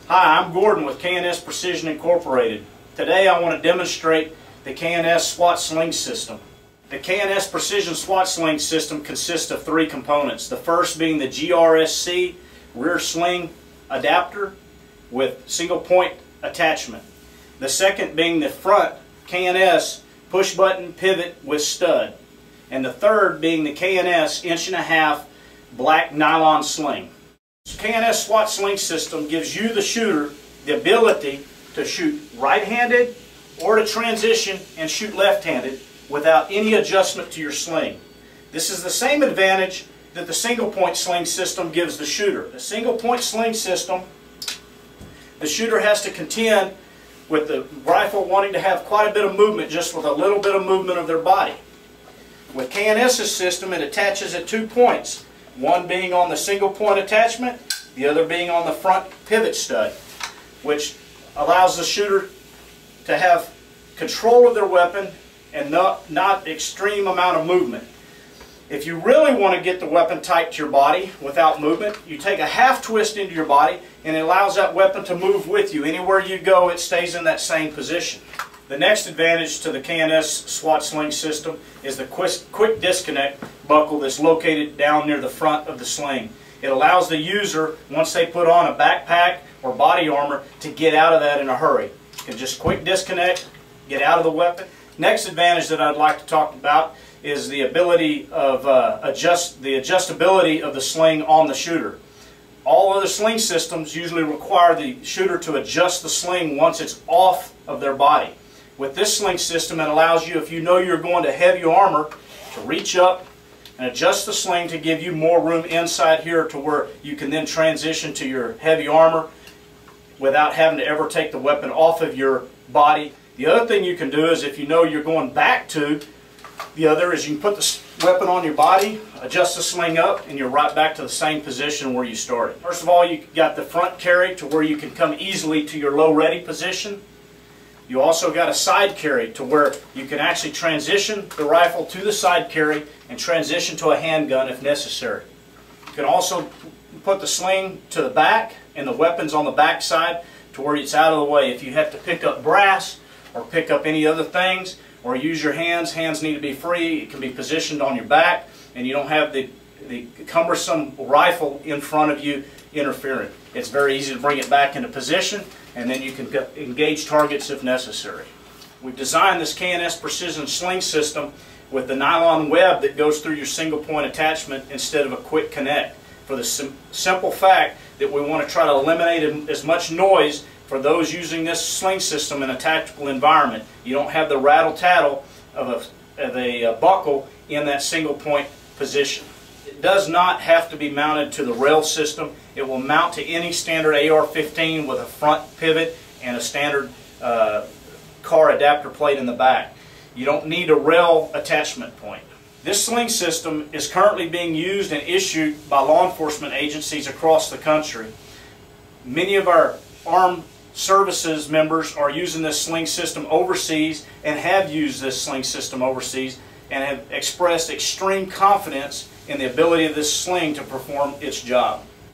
Hi, I'm Gordon with KNS Precision Incorporated. Today I want to demonstrate the KNS SWAT Sling system. The KNS Precision SWAT Sling system consists of three components. The first being the GRSC rear sling adapter with single point attachment. The second being the front KNS push button pivot with stud. And the third being the KNS 1.5" black nylon sling. KNS SWAT Sling system gives you, the shooter, the ability to shoot right-handed or to transition and shoot left-handed without any adjustment to your sling. This is the same advantage that the single-point sling system gives the shooter. The single-point sling system, the shooter has to contend with the rifle wanting to have quite a bit of movement just with a little bit of movement of their body. With KNS's system, it attaches at 2 points. One being on the single point attachment, the other being on the front pivot stud, which allows the shooter to have control of their weapon and not extreme amount of movement. If you really want to get the weapon tight to your body without movement, you take a half twist into your body and it allows that weapon to move with you. Anywhere you go, it stays in that same position. The next advantage to the KNS SWAT Sling system is the quick disconnect buckle that's located down near the front of the sling. It allows the user, once they put on a backpack or body armor, to get out of that in a hurry. You can just quick disconnect, get out of the weapon. Next advantage that I'd like to talk about is the ability of adjustability of the sling on the shooter. All other sling systems usually require the shooter to adjust the sling once it's off of their body. With this sling system, it allows you, if you know you're going to heavy armor, to reach up and adjust the sling to give you more room inside here to where you can then transition to your heavy armor without having to ever take the weapon off of your body. The other thing you can do is, if you know you're going back to the other, is you can put the weapon on your body, adjust the sling up, and you're right back to the same position where you started. First of all, you've got the front carry to where you can come easily to your low ready position. You also got a side carry to where you can actually transition the rifle to the side carry and transition to a handgun if necessary. You can also put the sling to the back and the weapons on the back side to where it's out of the way. If you have to pick up brass or pick up any other things or use your hands, hands need to be free. It can be positioned on your back and you don't have the cumbersome rifle in front of you interfering. It's very easy to bring it back into position, and then you can engage targets if necessary. We've designed this KNS Precision Sling system with the nylon web that goes through your single point attachment instead of a quick connect, for the simple fact that we want to try to eliminate as much noise for those using this sling system in a tactical environment. You don't have the rattle-tattle of a buckle in that single point position. It does not have to be mounted to the rail system. It will mount to any standard AR-15 with a front pivot and a standard car adapter plate in the back. You don't need a rail attachment point. This sling system is currently being used and issued by law enforcement agencies across the country. Many of our armed services members are using this sling system overseas and have used this sling system overseas and have expressed extreme confidence in the ability of this sling to perform its job.